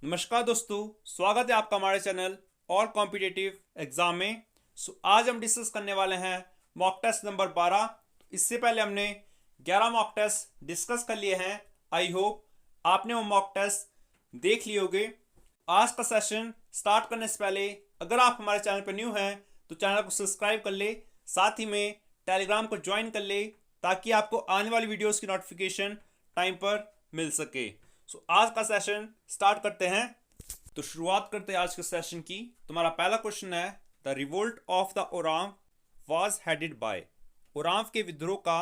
नमस्कार दोस्तों, स्वागत है आपका हमारे चैनल और कॉम्पिटिटिव एग्जाम में। आज हम डिस्कस करने वाले हैं मॉक टेस्ट नंबर 12। इससे पहले हमने 11 मॉक टेस्ट डिस्कस कर लिए हैं। आई होप आपने वो मॉक टेस्ट देख लिए होंगे। आज का सेशन स्टार्ट करने से पहले अगर आप हमारे चैनल पर न्यू हैं तो चैनल को सब्सक्राइब कर ले, साथ ही में टेलीग्राम को ज्वाइन कर ले ताकि आपको आने वाली वीडियोस की नोटिफिकेशन टाइम पर मिल सके। आज का सेशन स्टार्ट करते हैं। तो शुरुआत करते हैं आज के सेशन की। तुम्हारा पहला क्वेश्चन है, the revolt of the Oram was headed by. Oram के विद्रोह का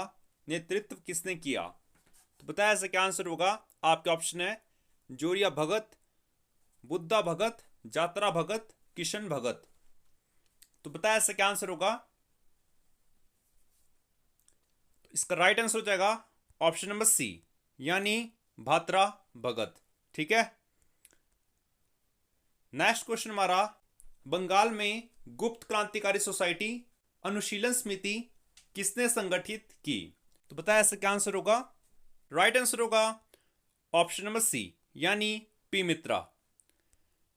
नेतृत्व किसने किया? तो बताया ऐसा क्या आंसर होगा। आपके ऑप्शन है जोरिया भगत, बुद्धा भगत, जात्रा भगत, किशन भगत। तो बताया ऐसा क्या आंसर होगा। तो इसका राइट आंसर हो जाएगा ऑप्शन नंबर सी, यानी भात्रा भगत। ठीक है। नेक्स्ट क्वेश्चन हमारा, बंगाल में गुप्त क्रांतिकारी सोसाइटी अनुशीलन समिति किसने संगठित की? तो बताया ऐसा क्या आंसर होगा। राइट आंसर होगा ऑप्शन नंबर सी, यानी पी मित्रा।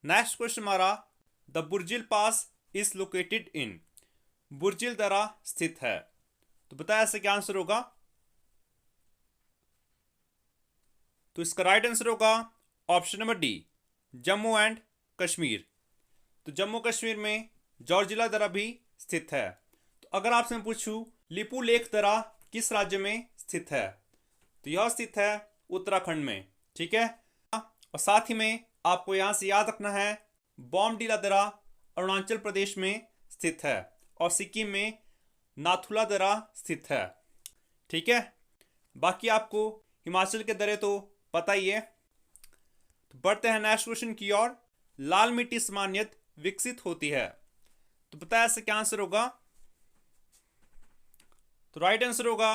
नेक्स्ट क्वेश्चन हमारा, the Burzil pass is located in. Burzil दर्रा स्थित है। तो बताया ऐसा क्या आंसर होगा। तो इसका राइट आंसर होगा option number D, Jammu and Kashmir. तो जम्मू कश्मीर में जौर्जिला दर्रा भी स्थित है। तो अगर आपसे मैं पूछूं लिपू लेख दर्रा किस राज्य में स्थित है, तो यह स्थित है उत्तराखंड में। ठीक है। और साथ ही में आपको यहां से याद रखना है, बॉमडीला दर्रा अरुणाचल प्रदेश में स्थित है और सिक्किम में नाथुला दर्रा स्थित है। ठीक है। बाकी आपको हिमाचल के दर्रे तो पता ही है। तो बढ़ते हैं नेक्स्ट क्वेश्चन की ओर। लाल मिट्टी सामान्यत विकसित होती है। तो बताया ऐसे क्या आंसर होगा। तो राइट आंसर होगा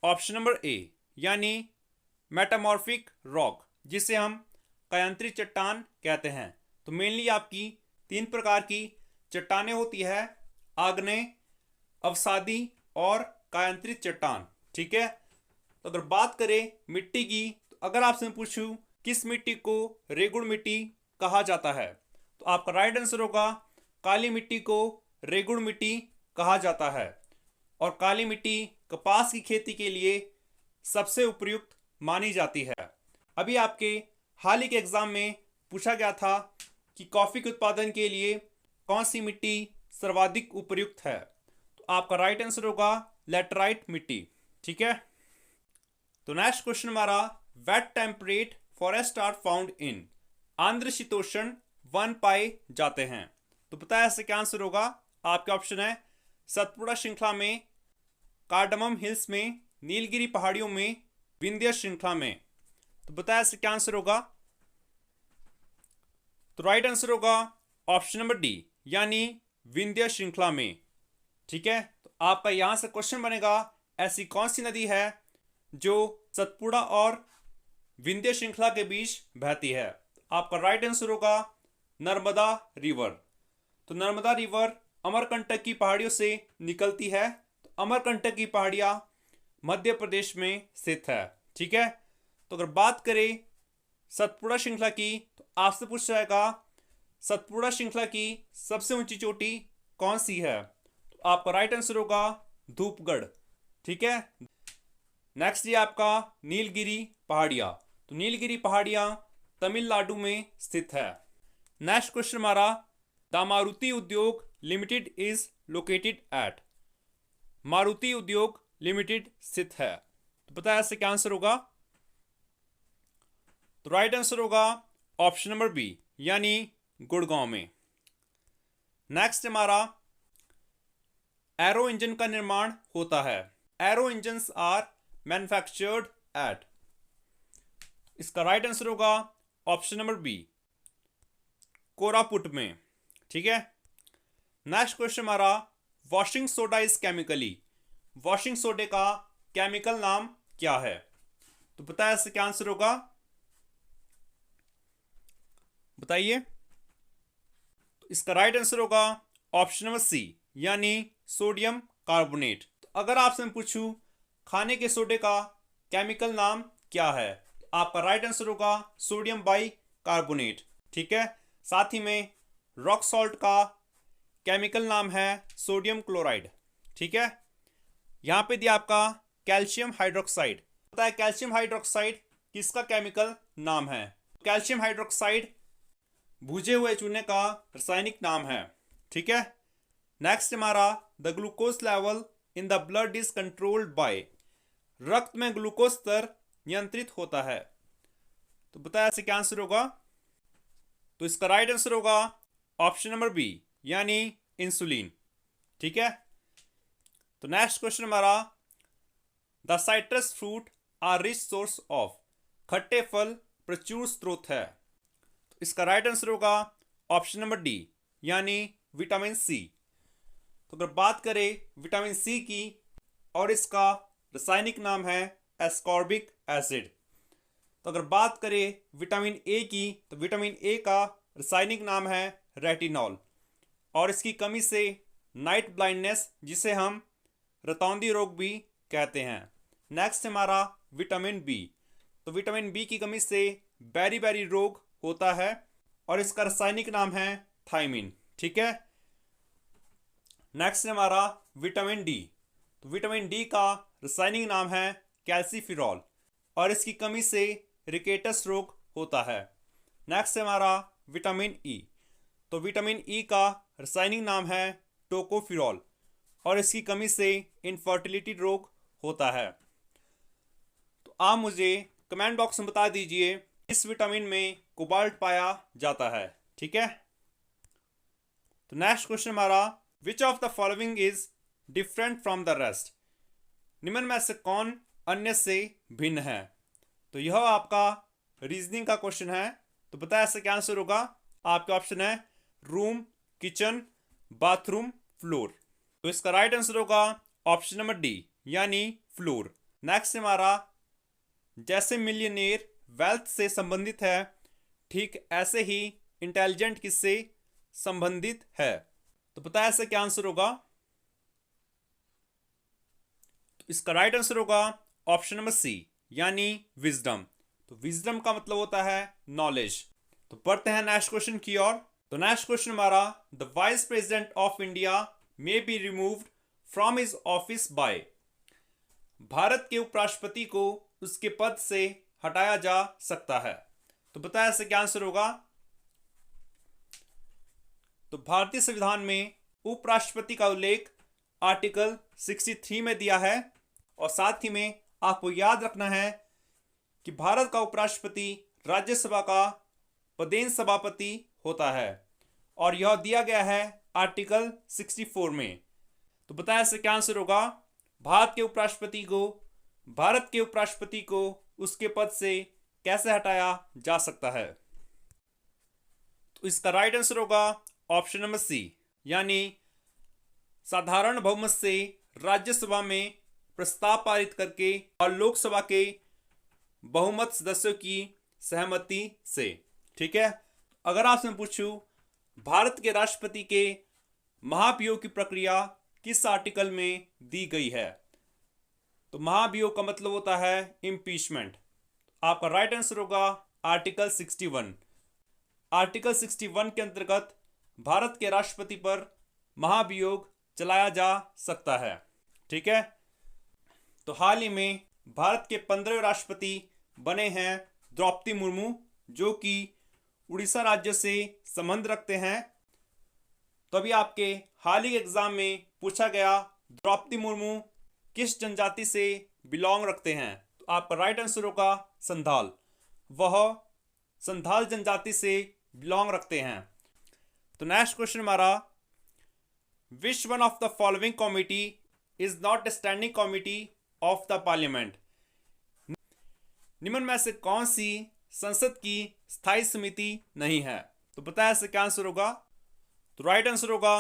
ऑप्शन नंबर ए, यानी मेटामॉर्फिक रॉक, जिसे हम कायांतरित चट्टान कहते हैं। तो मेनली आपकी 3 प्रकार की चट्टानें होती है, आग्नेय, अवसादी और कायांतरित चट्टान। ठीक है। तो अगर बात करें मिट्टी की, तो अगर आपसे पूछूं किस मिट्टी को रेगुड़ मिट्टी कहा जाता है, तो आपका राइट आंसर होगा काली मिट्टी को रेगुड़ मिट्टी कहा जाता है। और काली मिट्टी कपास की खेती के लिए सबसे उपयुक्त मानी जाती है। अभी आपके हाल ही के एग्जाम में पूछा गया था कि कॉफी के उत्पादन के लिए कौन सी मिट्टी सर्वाधिक उपयुक्त है, तो आपका राइट आंसर होगा लैटराइट मिट्टी। ठीक है। तो नेक्स्ट क्वेश्चन हमारा, wet temperate forest are found in. आंध्र शीतोष्ण वन पाए जाते हैं। तो बताया ऐसे क्या आंसर होगा। आपके ऑप्शन है सतपुड़ा श्रृंखला में, कार्डमम हिल्स में, नीलगिरी पहाड़ियों में, विंध्य श्रृंखला में। तो बताया ऐसे क्या आंसर होगा। तो राइट आंसर होगा ऑप्शन नंबर डी, यानी विंध्य श्रृंखला में। ठीक है। तो आपका यहां से क्वेश्चन बनेगा, ऐसी कौन सी नदी है जो सतपुड़ा और विंध्य श्रृंखला के बीच बहती है? आपका राइट आंसर होगा नर्मदा रिवर। तो नर्मदा रिवर अमरकंटक की पहाड़ियों से निकलती है। तो अमरकंटक की पहाड़ियां मध्य प्रदेश में स्थित है। ठीक है। तो अगर बात करें सतपुड़ा श्रृंखला की, तो आपसे पूछा जाएगा सतपुड़ा श्रृंखला की सबसे ऊंची चोटी कौन सी है, तो आपका राइट आंसर होगा धूपगढ़। ठीक है। नेक्स्ट ये आपका नीलगिरी पहाड़ियां। तो नीलगिरी पहाड़ियां तमिलनाडु में स्थित है। नेक्स्ट क्वेश्चन हमारा, द मारुति उद्योग limited is located at. Maruti उद्योग लिमिटेड स्थित है। तो बताया इससे क्या आंसर होगा। तो राइट आंसर होगा ऑप्शन नंबर बी, यानी गुड़गांव में। नेक्स्ट हमारा, एरो इंजन का निर्माण होता है। Aero engines are manufactured at. इसका राइट आंसर होगा ऑप्शन नंबर बी, कोरापुट में। ठीक है। नेक्स्ट क्वेश्चन हमारा, washing soda is chemically. Washing सोडे का केमिकल नाम क्या है? तो बताया इससे क्या आंसर होगा, बताइए। तो इसका राइट आंसर होगा ऑप्शन नंबर सी, यानी सोडियम कार्बोनेट। तो अगर आपसे मैं पूछूं खाने के सोडे का केमिकल नाम क्या है, तो आपका राइट आंसर होगा सोडियम बाई कार्बोनेट। ठीक है। साथ ही में रॉक सॉल्ट का केमिकल नाम है सोडियम क्लोराइड। ठीक है। यहाँ पे दिया आपका कैल्शियम हाइड्रोक्साइड। पता है कैल्शियम हाइड्रोक्साइड किसका केमिकल नाम है? कैल्शियम हाइड्रोक्साइड भुजे हुए चूने का रासायनिक नाम है। ठीक है। नेक्स्ट हमारा the glucose level in the blood is controlled by. रक्त में ग्लूकोज स्तर नियंत्रित होता है। तो बताया इससे क्या आंसर होगा? तो इसका राइट आंसर होगा ऑप्शन नंबर बी, यानी इंसुलिन। ठीक है। तो नेक्स्ट क्वेश्चन हमारा the citrus fruit are rich source of. खट्टे फल प्रचुर स्रोत है। तो इसका राइट आंसर होगा ऑप्शन नंबर डी, यानी विटामिन सी। तो अगर बात करें विटामिन सी की और इसका रासायनिक नाम है एस्कॉर्बिक एसिड। तो अगर बात करें विटामिन ए की तो विटामिन ए का रासायनिक नाम है रेटिनॉल और इसकी कमी से नाइट ब्लाइंडनेस, जिसे हम रतौंधी रोग भी कहते हैं। नेक्स्ट हमारा विटामिन बी। तो विटामिन बी की कमी से बेरी बेरी रोग होता है और इसका रासायनिक नाम है थायमिन। ठीक है। नेक्स्ट हमारा विटामिन डी। तो विटामिन डी का रासायनिक नाम है कैल्सीफिरॉल और इसकी कमी से रिकेटस रोग होता है। नेक्स्ट हमारा विटामिन ई। तो विटामिन ई का रासायनिक नाम है टोकोफिरॉल और इसकी कमी से इनफर्टिलिटी रोग होता है। तो आप मुझे कमेंट बॉक्स में बता दीजिए इस विटामिन में कोबाल्ट पाया जाता है। ठीक है। तो नेक्स्ट क्वेश्चन हमारा which of the following is different from the rest. निम्न में से कौन अन्य से भिन्न है? तो यह आपका रीजनिंग का क्वेश्चन है। तो बताया इससे क्या आंसर होगा? आपके ऑप्शन है रूम, किचन, बाथरूम, फ्लोर। तो इसका राइट आंसर होगा ऑप्शन नंबर डी, यानी फ्लोर। नेक्स्ट हमारा जैसे मिलियनेयर वेल्थ से संबंधित है, ठीक ऐसे ही इंटेलिजेंट किससे संबंधित है? तो बताया इससे क्या आंसर होगा? तो इसका राइट आंसर होगा ऑप्शन नंबर सी, यानी विजडम। तो विजडम का मतलब होता है नॉलेज। तो पढ़ते हैं नेक्स्ट क्वेश्चन की ओर। तो नेक्स्ट क्वेश्चन हमारा the vice president of India may be removed from his office by. Bharat के उपराष्ट्रपति को उसके पद से हटाया जा सकता है। तो बताया इससे क्या आंसर होगा? तो भारतीय संविधान में उपराष्ट्रपति का उल्लेख आर्टिकल 63 में दिया है और साथ ही में आपको याद रखना है कि भारत का उपराष्ट्रपति राज्यसभा का पदेन सभापति होता है और यह दिया गया है आर्टिकल 64 में। तो बताया इससे क्या आंसर होगा? भारत के उपराष्ट्रपति को उसके पद से कैसे हटाया जा सकता है? तो इसका राइट आंसर होगा ऑप्शन नंबर सी, यानी साधारण बहुमत से राज्यसभा में प्रस्ताव पारित करके और लोकसभा के बहुमत सदस्यों की सहमति से। ठीक है। अगर आपसे मैं पूछूं भारत के राष्ट्रपति के महाभियोग की प्रक्रिया किस आर्टिकल में दी गई है? तो महाभियोग का मतलब होता है इम्पीचमेंट। आपका राइट आंसर होगा आर्टिकल 61। आर्टिकल 61 के अंतर्गत भारत के राष्ट्रपति पर महाभियोग चलाया जा सकता है। ठीक है। तो हाल ही में भारत के 15वें राष्ट्रपति बने हैं द्रौपदी मुर्मू, जो कि उड़ीसा राज्य से संबंध रखते हैं। तो अभी आपके हाल ही एग्जाम में पूछा गया द्रौपदी मुर्मू किस जनजाति से बिलोंग रखते हैं? तो आपका राइट आंसर होगा संथाल। वह संथाल जनजाति से बिलोंग रखते हैं। तो नेक्स्ट क्वेश्चन हमारा which one of the following committee is not standing committee of the parliament. निम्न में से कौन सी संसद की स्थायी समिति नहीं है? तो बताया इससे क्या आंसर होगा? तो राइट आंसर होगा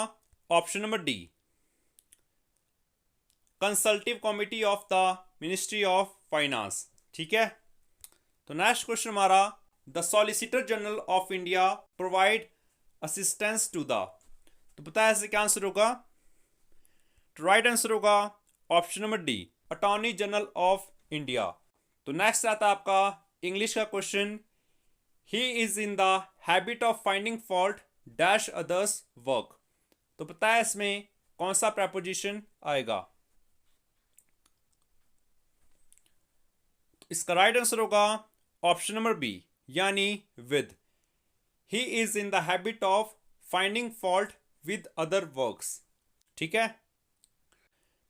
option number D, consultative committee of the ministry of finance. ठीक है। तो नेक्स्ट क्वेश्चन हमारा the solicitor general of India provide assistance to the. तो बताया इससे क्या आंसर होगा? तो राइट आंसर होगा option number D, attorney general of India. तो नेक्स्ट आता है आपका इंग्लिश का question he is in the habit of finding fault dash others work. तो पता है इसमें कौन सा प्रपोजिशन आएगा? इसका राइट आंसर होगा ऑप्शन नंबर बी, यानी with. He is in the habit of finding fault with other works. ठीक है।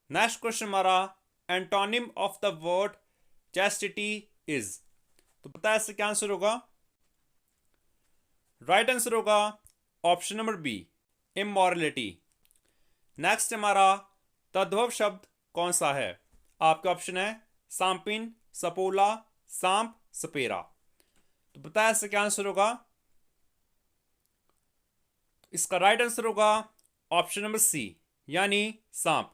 नेक्स्ट क्वेश्चन हमारा, antonym of the word chastity is. तो पता है इससे क्या आंसर होगा? राइट आंसर होगा option number B, immorality. Next हमारा तद्भव शब्द कौन सा है? आपके ऑप्शन है सांपिन, सपोला, सांप, सपेरा। तो पता है इससे क्या आंसर होगा? इसका राइट आंसर होगा ऑप्शन नंबर सी, यानी सांप।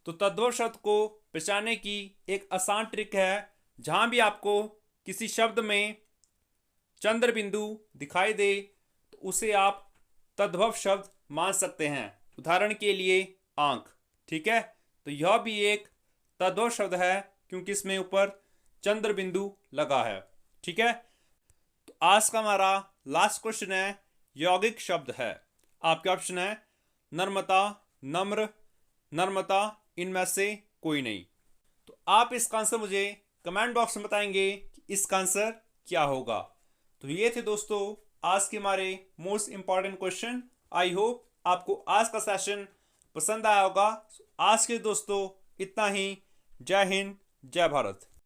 तो तद्भव शब्द को पहचानने की एक आसान ट्रिक है, जहां भी आपको किसी शब्द में चंद्र बिंदु दिखाई दे तो उसे आप तद्भव शब्द मान सकते हैं। उदाहरण के लिए आंख। ठीक है, तो यह भी एक तद्भव शब्द है क्योंकि इसमें ऊपर चंद्र बिंदु लगा है। ठीक है, तो आज का हमारा लास्ट क्वेश्चन है यौगिक शब्द है। आपके ऑप्शन है नर्मता, नम्र, नर्मता, इनमें से कोई नहीं। तो आप इसका आंसर मुझे कमेंट बॉक्स में बताएंगे कि इसका आंसर क्या होगा। तो ये थे दोस्तों आज के हमारे most important question. I hope आपको आज का सेशन पसंद आया होगा। आज के दोस्तों इतना ही। जय हिंद, जय भारत।